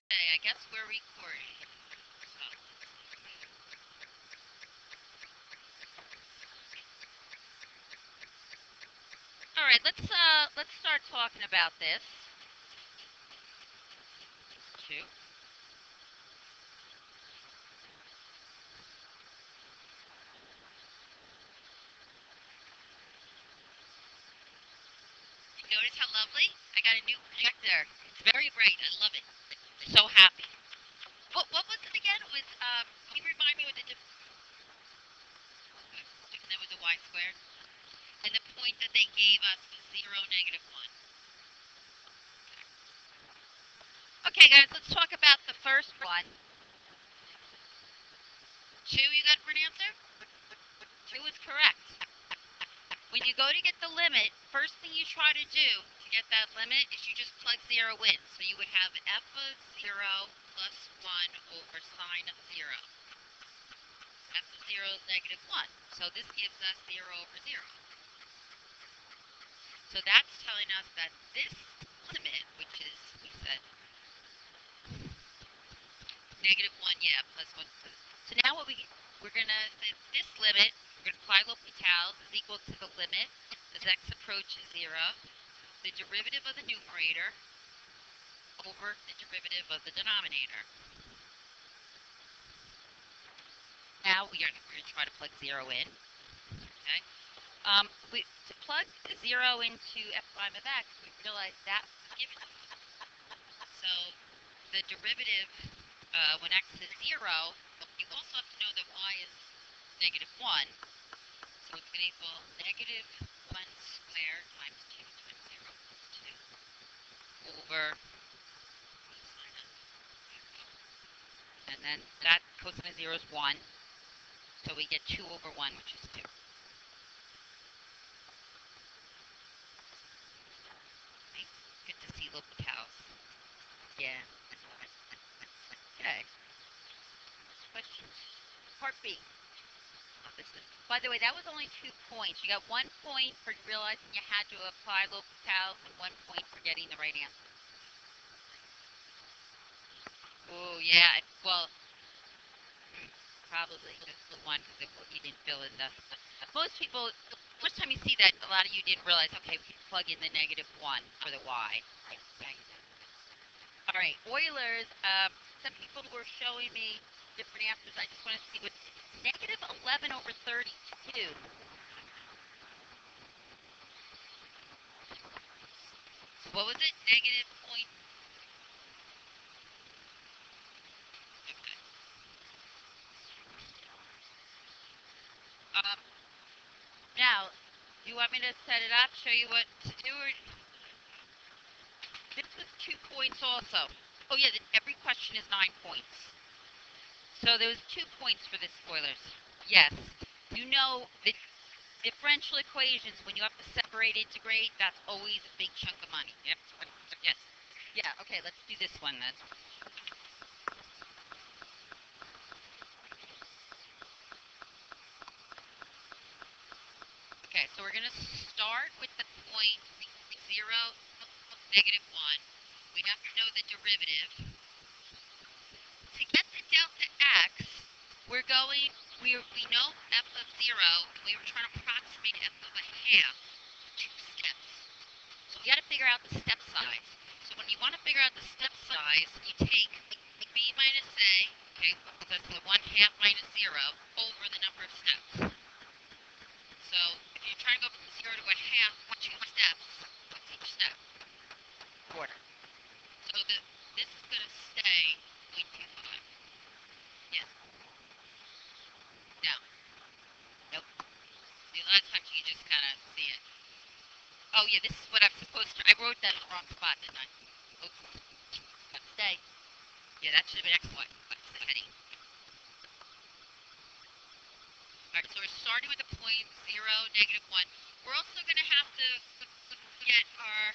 Okay, I guess we're recording. So, all right, let's start talking about this. Two. You notice how lovely? I got a new projector. It's very bright. I love it. I'm so happy. What was it again? It was can you remind me what the and then with the y squared? And the point that they gave us was 0, -1. Okay, guys, let's talk about the first one. 2, you got for an answer? 2 is correct. When you go to get the limit, first thing you try to do to get that limit is you just plug 0 in. So you would have f of 0 plus 1 over sine of 0. F of 0 is -1. So this gives us 0 over 0. So that's telling us that this limit, which is, we said, -1, yeah, plus 1. So now we're going to say this limit, we're going to apply L'Hopital's, is equal to the limit as x approaches 0, the derivative of the numerator over the derivative of the denominator. Now we're going to try to plug 0 in. Okay. To plug 0 into f prime of x, we realize that's given. So the derivative when x is 0, you also have to know that y is -1. So it's going to equal -1 squared times 2 times 0 plus 2 over, and then that cosine of 0 is 1. So we get 2 over 1, which is 2. Right? Good to see L'Hopital's. Yeah. Okay. Question. Part B. By the way, that was only 2 points. You got 1 point for realizing you had to apply L'Hopital's and 1 point for getting the right answer. Oh, yeah. Well, probably just the one because you didn't fill in the. Most people, first time you see that, a lot of you didn't realize, okay, we can plug in the -1 for the y. Okay. All right, Euler's, some people were showing me different answers. I just want to see what -11 over 32. What was it? Negative point. Okay. Now, do you want me to set it up, show you what to do? Or this was 2 points also. Oh, yeah, every question is 9 points. So there was 2 points for this Euler's. Yes. You know the differential equations, when you have to separate, integrate, that's always a big chunk of money. Yep. Yes. Yeah, okay, let's do this one then. Okay, so we're going to start with the point 0, -1. We have to know the derivative. To get the delta x, we know f of 0, and we were trying to approximate f of a half, 2 steps. So we got to figure out the step size. So when you want to figure out the step size, you take b minus a, okay, that's the 1/2 minus 0, over the number of steps. So if you're trying to go from 0 to a half, 2 steps, what's each step? Quarter. So this is going to stay 0.25. Yes. No. Nope. See, a lot of times you just kind of see it. Oh, yeah, this is what I'm supposed to. I wrote that in the wrong spot, didn't I? Oops. Got to stay. Yeah, that should have been X1. That's the heading. All right, so we're starting with a point 0, -1. We're also going to have to get our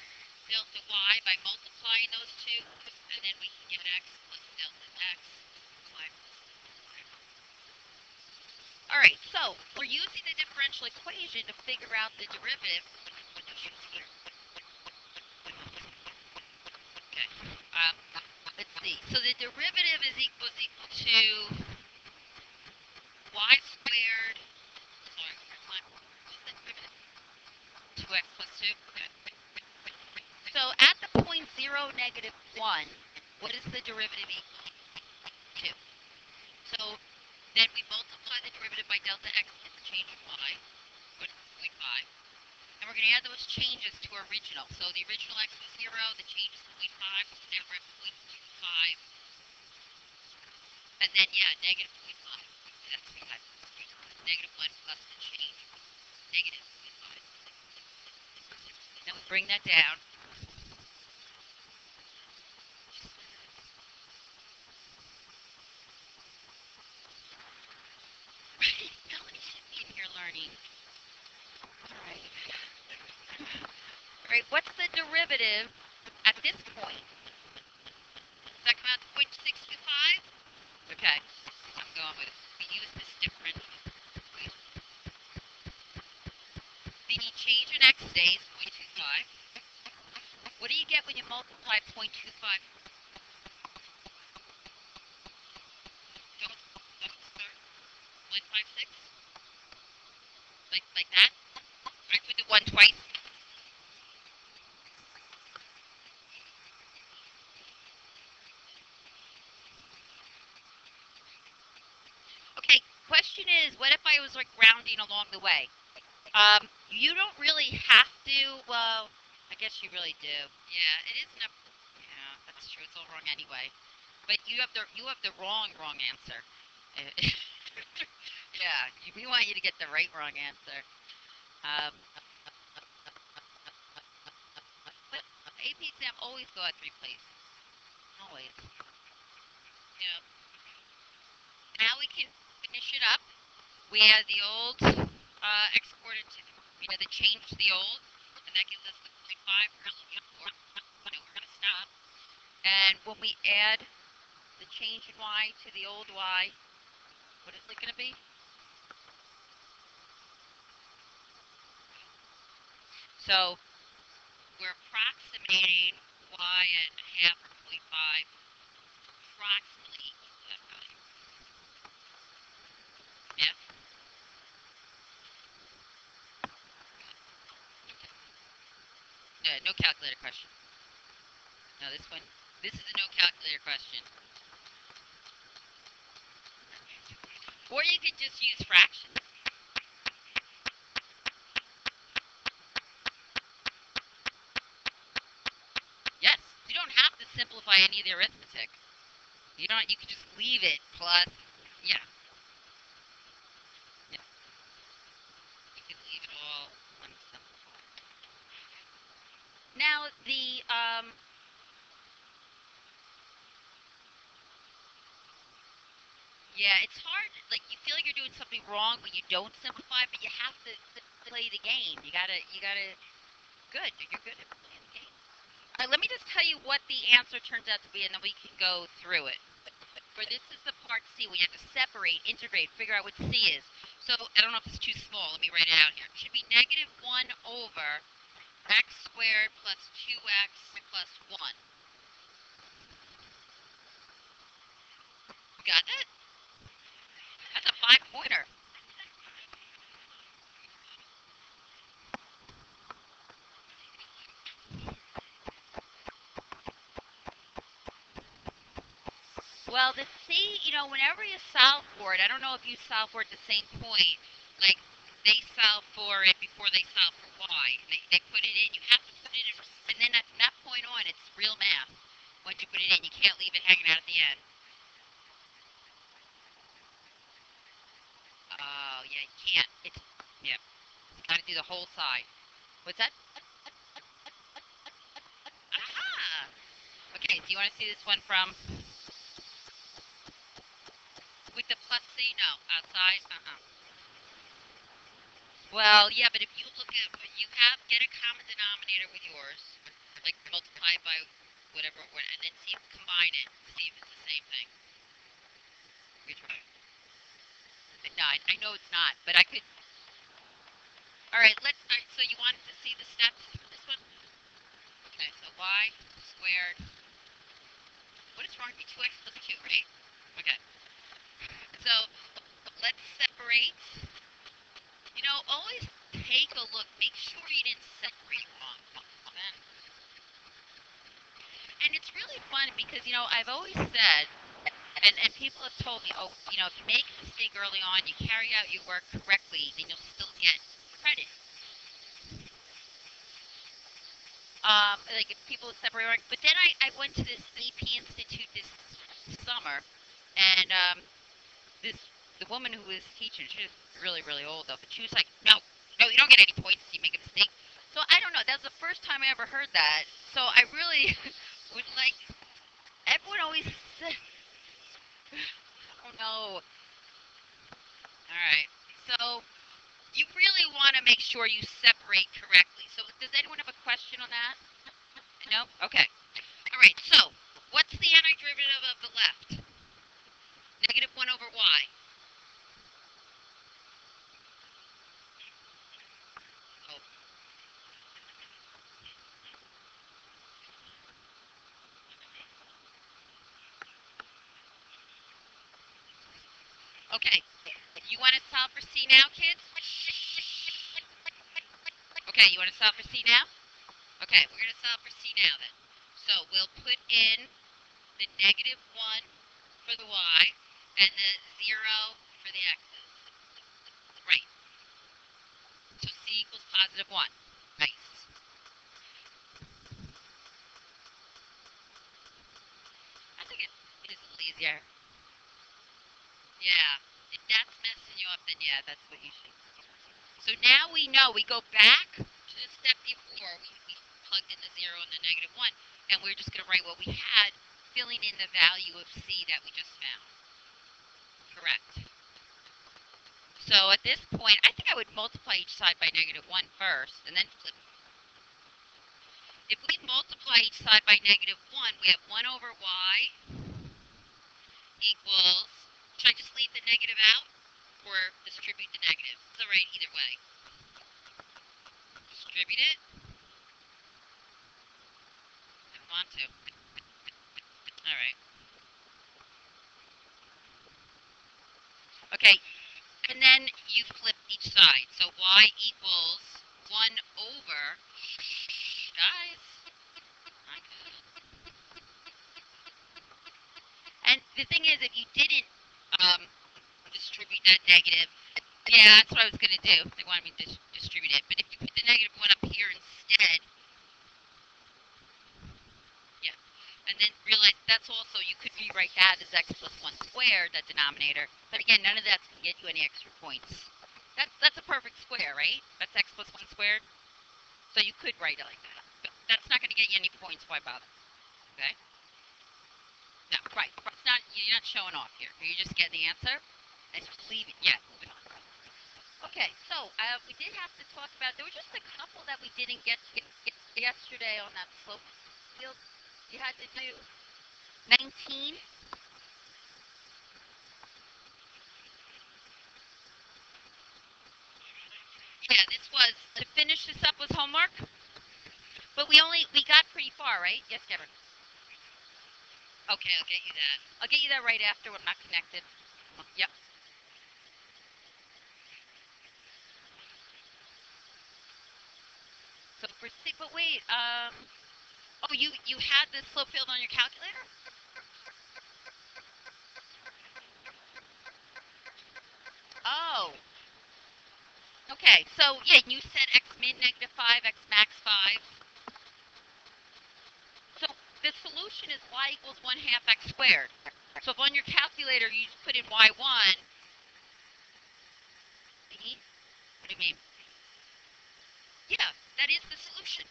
delta y by multiplying those two, and then we can get x plus delta x, y. All right, so we're using the differential equation to figure out the derivative. Okay. let's see. So the derivative is equal to y squared. Sorry, what's the derivative? 2x plus 2. Okay. So at the point 0, negative 1, what is the derivative equal to? So then we multiply the derivative by delta x to get the change in y, which is 0.5. And we're going to add those changes to our original. So the original x was 0, the change is 0.5, so now we're at 0.25. And then, yeah, negative 0.5. That's what we had. Negative 1 plus the change, negative 0.5. Now we bring that down. Right? Melanie should be in here learning. All right. All right, what's the derivative at this point? Does that come out to 0.625? Okay, I'm going with it. We use this different. The change in x stays 0.25. What do you get when you multiply 0.25? Don't start 156? Like that? I put the 1 twice. Okay, question is, what if I was like rounding along the way? You don't really have to, well, I guess you really do. Yeah, it is an, yeah, that's true, it's all wrong anyway. But you have the wrong answer. Yeah, we want you to get the wrong answer. Um, but AP exam always go at 3 places. Always. Yeah. Now we can finish it up. We add the old x coordinate to, the change to the old, and that gives us the 0.5. We're going to stop. And when we add the change in y to the old y, what is it going to be? So we're approximating y at half or 0.5, approximately equal to that value. Yeah? No calculator question. No, this is a no calculator question. Or you could just use fractions. Yes, you don't have to simplify any of the arithmetic. You don't. You can just leave it plus. Yeah. Yeah. You can leave it all unsimplified. Now yeah, it's hard. Like you feel like you're doing something wrong when you don't simplify, but you have to play the game. You gotta. Good. You're good at playing the game. All right. Let me just tell you what the answer turns out to be, and then we can go through it. For this is the part C. We have to separate, integrate, figure out what C is. So I don't know if it's too small. Let me write it out here. It should be negative 1 over x squared plus 2x plus 1. You got that? That's a 5-pointer. Well, the C, whenever you solve for it, I don't know if you solve for it at the same point. Like, they solve for it before they solve for y. They put it in. You have to put it in. And then at that point on, it's real math. Once you put it in, you can't leave it hanging out at the end. Oh, yeah, you can't. Yeah, you got to do the whole side. What's that? Aha! Okay, do you want to see this one from with the plus C? No, outside. Well, yeah, but if you look at get a common denominator with yours, like multiply by whatever, and then see if combine it, see if it's the same thing. Which one? No, I know it's not, but I could. All right, let's. All right, so you want to see the steps for this one? Okay, so y squared. What is aren't you 2x plus 2, right? Okay. So let's separate. Always take a look. Make sure you didn't separate wrong. Then. And it's really fun because, I've always said, and people have told me, oh, if you make a mistake early on, you carry out your work correctly, then you'll still get credit. Like if people separate work. But then I went to this AP Institute this summer, and this the woman who was teaching, she was really, really old though, but she was like, no, you don't get any points if you make a mistake. So I don't know. That was the first time I ever heard that. So I really would like. Everyone always said, oh no. All right. So you really want to make sure you separate correctly. So does anyone have a question on that? No? Okay. All right. So what's the antiderivative of the left? Negative 1 over y. Oh, okay. You want to solve for C now, kids? Okay, you want to solve for C now? Okay, we're going to solve for C now then. So we'll put in the negative 1 for the y and the 0 for the x's. Right. So C equals positive 1. Nice. I think it is a little easier. Yeah. If that's messing you up, then yeah, that's what you should. So now we know. We go back to the step before. We plugged in the 0 and the negative 1, and we're just going to write what we had, filling in the value of C that we just found. Correct. So at this point, I think I would multiply each side by negative 1 first, and then flip. If we multiply each side by negative 1, we have 1 over y equals, should I just leave the negative out or distribute the negative? It's all right either way. Distribute it. I want to. All right. Okay, and then you flip each side. So y equals 1 over, guys. And the thing is, if you didn't distribute that negative, yeah, that's what I was going to do. They wanted me to distribute it. But if you put the negative 1 up here instead, yeah, and then realize that's also, you could rewrite that as x plus 1 squared, that denominator. But again, none of that's going to get you any extra points. That's a perfect square, right? That's x plus 1 squared. So you could write it like that. But that's not going to get you any points. Why bother? Okay? No, right. It's not, you're not showing off here. You're just getting the answer and just leave it. Yeah, moving on. Okay, so we did have to talk about, there were just a couple that we didn't get yesterday on that slope field. You had to do 19. Yeah, this was, to finish this up was homework. But we got pretty far, right? Yes, Kevin? Okay, I'll get you that. I'll get you that right after when I'm not connected. Yep. So for C, but wait, oh, you had the slope field on your calculator? Oh. Okay, so yeah, you said x min negative 5, x max 5. So the solution is y equals 1 half x squared. So if on your calculator you just put in y1, what do you mean? Yeah, that is the solution.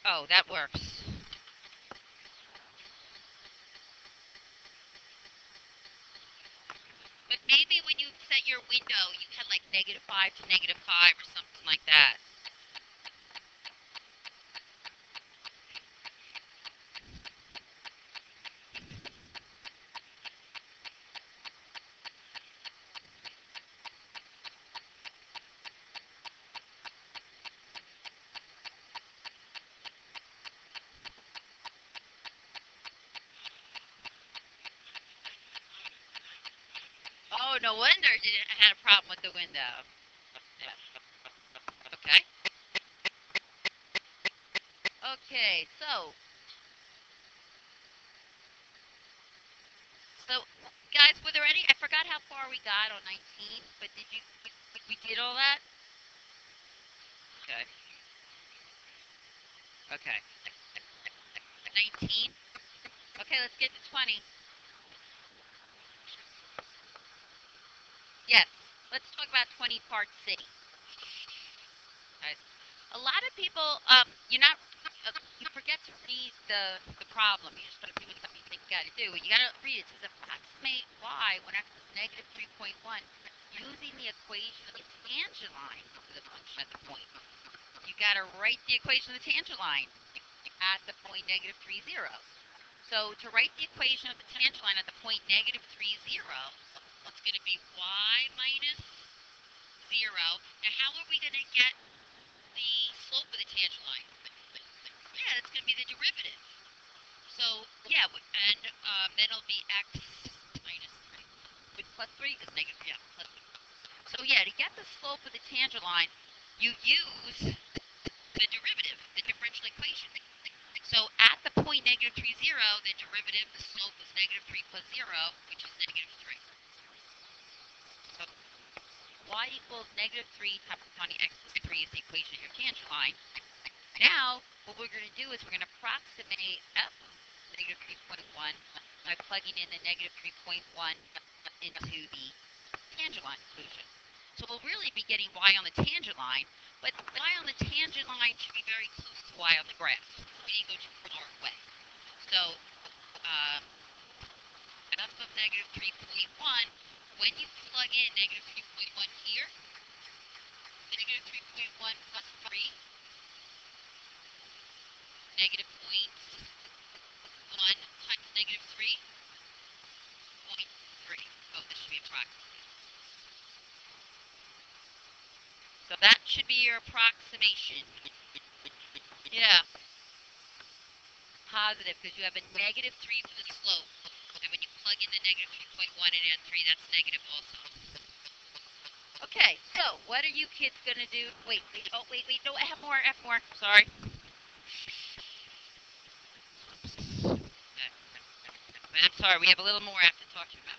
Oh, that works. But maybe when you set your window, you had like negative 5 to negative 5 or something like that. no wonder it had a problem with the window. Okay. Okay, so guys, were there any? I forgot how far we got on 19, but did you? We did all that. Okay. Okay. 19. Okay, let's get to 20. Yes. Let's talk about 20 part C. Right. A lot of people, you forget to read the problem. You just got to do what you think you got to do. You got to read it. It says approximate y when x is negative 3.1 using the equation of the tangent line for the function at the point. You got to write the equation of the tangent line at the point negative 3, 0. So to write the equation of the tangent line at the point negative 3, 0, it's going to be y minus 0. Now, how are we going to get the slope of the tangent line? Yeah, that's going to be the derivative. So, yeah, and then it'll be x minus 3. With plus 3 is negative, yeah, plus 3. So, yeah, to get the slope of the tangent line, you use the derivative, the differential equation. So, at the point negative 3, 0, the derivative, the slope is negative 3 plus 0, which is negative 3. So, y equals negative 3 times 20 x plus 3 is the equation of your tangent line. Now, what we're going to do is we're going to approximate f negative 3.1 by plugging in the negative 3.1 into the tangent line equation. So we'll really be getting y on the tangent line, but y on the tangent line should be very close to y on the graph. We need to go too far away. So f of negative 3.1, when you plug in negative 3.1 here, negative 3.1 plus 3, negative 0.1 times negative 3, 0.3. Oh, this should be approximate. So that should be your approximation. Yeah. Positive, because you have a negative 3 for the slope. And when you plug in the negative 3.1 and add 3, that's negative also. Okay, so what are you kids going to do? Wait. No, I have more. Sorry. I'm sorry, we have a little more I have to talk to you about.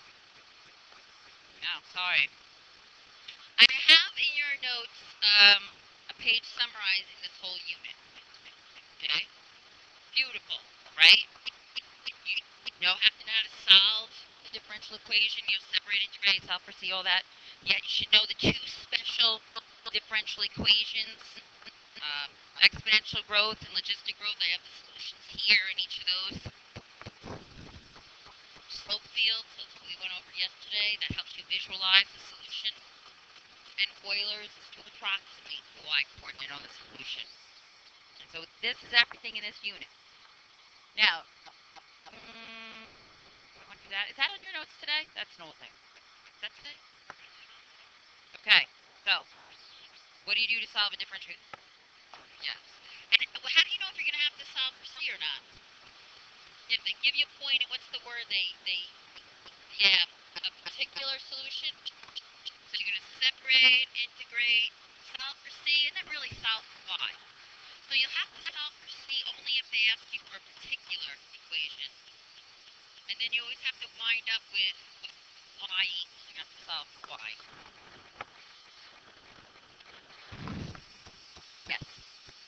No, sorry. I have in your notes a page summarizing this whole unit. Okay? Beautiful, right? You don't have to know how to solve the differential equation, separate, integrate, solve for C, all that. Yet you should know the two special differential equations, exponential growth and logistic growth. I have the solutions here in each of those. Slope fields, that's what we went over yesterday. That helps you visualize the solution. And Euler's is to approximate the y-coordinate on the solution. And so this is everything in this unit. Now, is that on your notes today? That's an old thing. Is that today? Okay, so what do you do to solve a differential? Yes. And how do you know if you're going to have to solve for C or not? If they give you a point, and what's the word? Yeah, a particular solution. So you're going to separate, integrate, solve for C, and then really solve for Y. So you'll have to solve for C only if they ask you for a particular equation. And then you always have to wind up with Y equals, you have to solve for Y. Yes.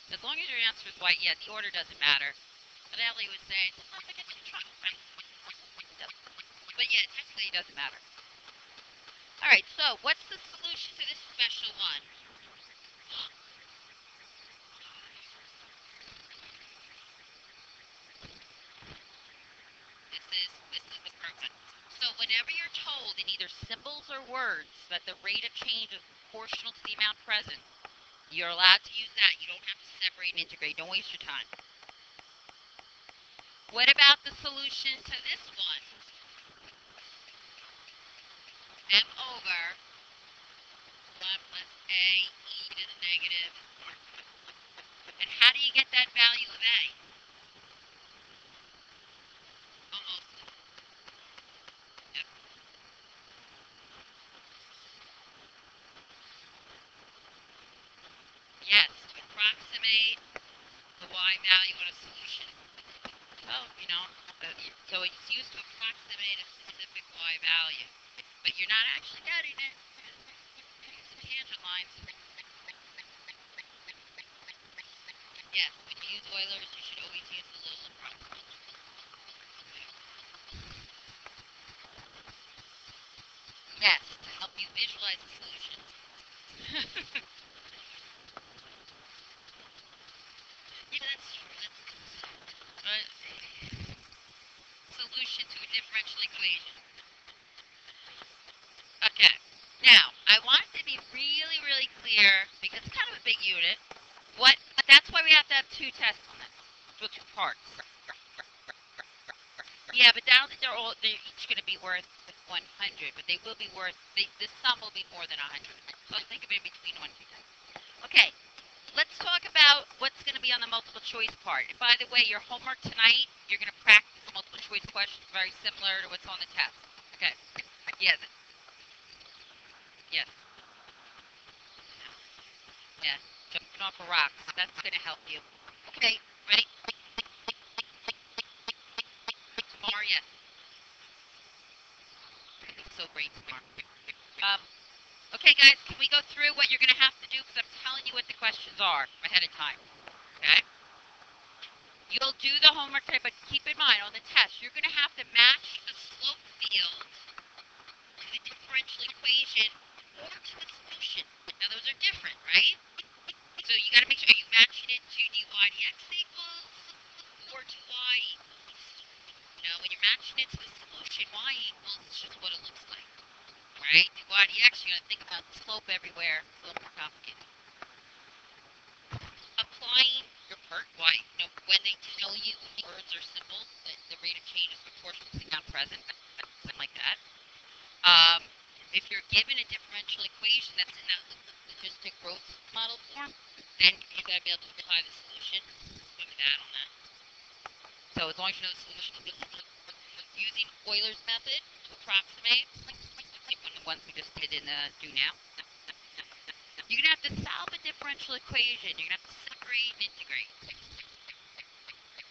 As long as your answer is Y, yeah, the order doesn't matter. But Ellie was saying, but yeah, technically it doesn't matter. Alright, so what's the solution to this special one? This is the perfect. So whenever you're told in either symbols or words that the rate of change is proportional to the amount present, you're allowed to use that. You don't have to separate and integrate. Don't waste your time. What about the solution to this one? M over 1 plus A e to the negative. And how do you get that value of A? Almost. Yep. value on a solution. Oh, so it's used to approximate a specific y value, but you're not actually getting it. Some tangent lines. Yes, when you use Euler's, you should always use the little approximate. Yes, to help you visualize the solutions. Yeah, that's true. Solution to a differential equation. Okay. Now, I want to be really, really clear because it's kind of a big unit. That's why we have to have two tests on this. Well, two parts. Yeah, but I don't think they're each going to be worth 100, but they will be worth, this sum will be more than 100. So think of it between 1 and 2. Okay, let's talk about what's going to be on the multiple choice part. And by the way, your homework tonight, you're going to practice multiple choice questions very similar to what's on the test. Okay, yeah, yeah, yeah, jumping off a rock, that's going to help you. Okay, ready? Tomorrow, yes. So great tomorrow. Okay, guys, can we go through what you're going to have to do? Because I'm telling you what the questions are ahead of time. Okay? You'll do the homework today, but keep in mind, on the test, you're going to have to match the slope field to the differential equation or to the solution. Now, those are different, right? So you got to make sure, are you matching it to dy dx equals or to y equals? When you're matching it to the solution, y equals is just what it looks like. Right? dy dx, you're going to think about the slope everywhere. It's a little more complicated. Applying your part, why? When they tell you words or symbols, that the rate of change is proportional to the amount present, something like that. If you're given a differential equation that's in that logistic growth model form, then you're going to be able to apply the solution. Look at that on that. So as long as you know the solution, using Euler's method to approximate, like one of the ones we just did in the do now. You're going to have to solve a differential equation. You're going to have to separate and integrate.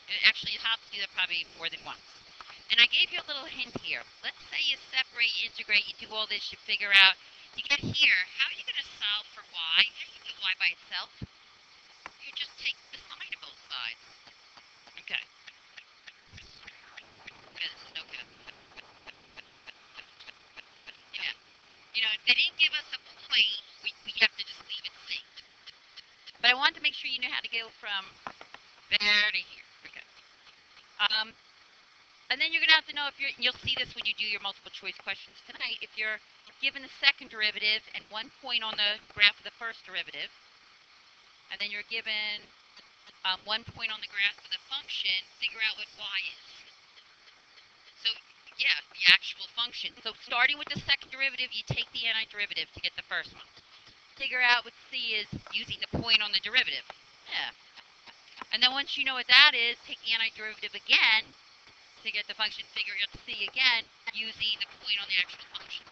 And actually, you have to do that probably more than once. And I gave you a little hint here. Let's say you separate, you integrate, you do all this, you figure out. You get here, how are you going to solve for y? How do you get y by itself? You just take the sine of both sides. Okay. Yeah, this is no good. Yeah. If they didn't give us a plane, we have to just leave it safe. But I wanted to make sure you knew how to go from there to here. Okay. And then you're going to have to know if you'll see this when you do your multiple choice questions tonight. If you're given the second derivative and 1 point on the graph of the first derivative, and then you're given 1 point on the graph of the function, figure out what y is. So, yeah, the actual function. So starting with the second derivative, you take the antiderivative to get the first one. Figure out what c is using the point on the derivative. Yeah. And then once you know what that is, take the antiderivative again to get the function, figure out c again using the point on the actual function.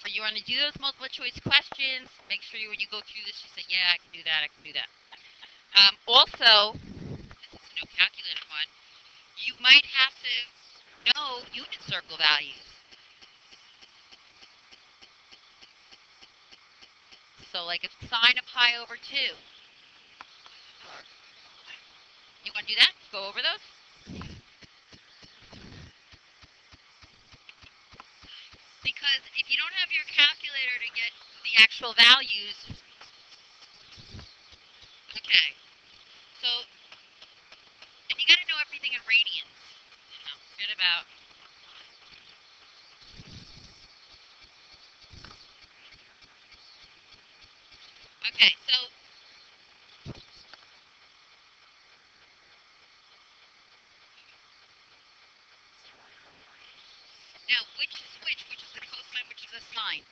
So you want to do those multiple choice questions. Make sure when you go through this, you say, yeah, I can do that, I can do that. Also, this is no calculator one, you might have to know unit circle values. So like if sine of pi over 2. You want to do that? Go over those. Because if you don't have your calculator to get the actual values, okay. So, and you got to know everything in radians. Forget about. Okay, so now which is which? Which is the cosine? Which is the sine?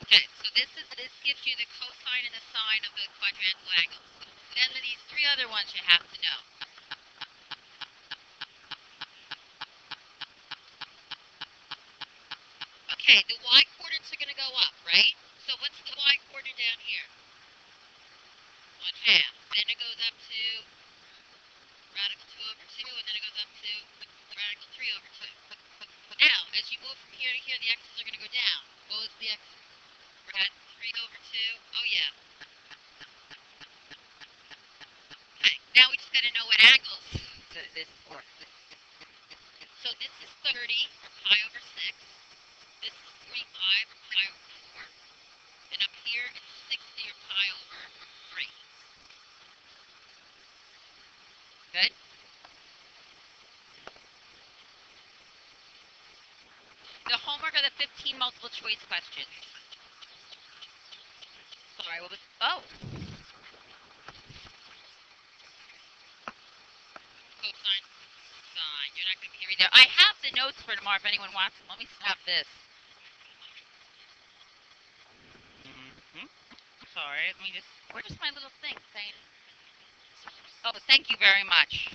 Okay, so this gives you the cosine and the sine of the quadrantal angles. Then these three other ones you have to know. Okay, the y coordinates are going to go up, right? So what's the y coordinate down here? 1/2. Then it goes up to radical 2 over 2, and then it goes up to radical 3 over 2. Now, as you move from here to here, the x's are going to go down. What was the x? Rad 3 over 2. Oh, yeah. Okay, now we just got to know what angles this is for. So this is 30, or pi over 6. This is 45, or pi over 4. And up here, it's 60, or pi over 3. Good? The homework are the 15 multiple choice questions. Sorry, what was... Oh. Cosine, sine. You're not going to be hearing that. I have the notes for tomorrow if anyone wants them. Let me stop this. Sorry, let me just... Where's my little thing saying... Oh, thank you very much.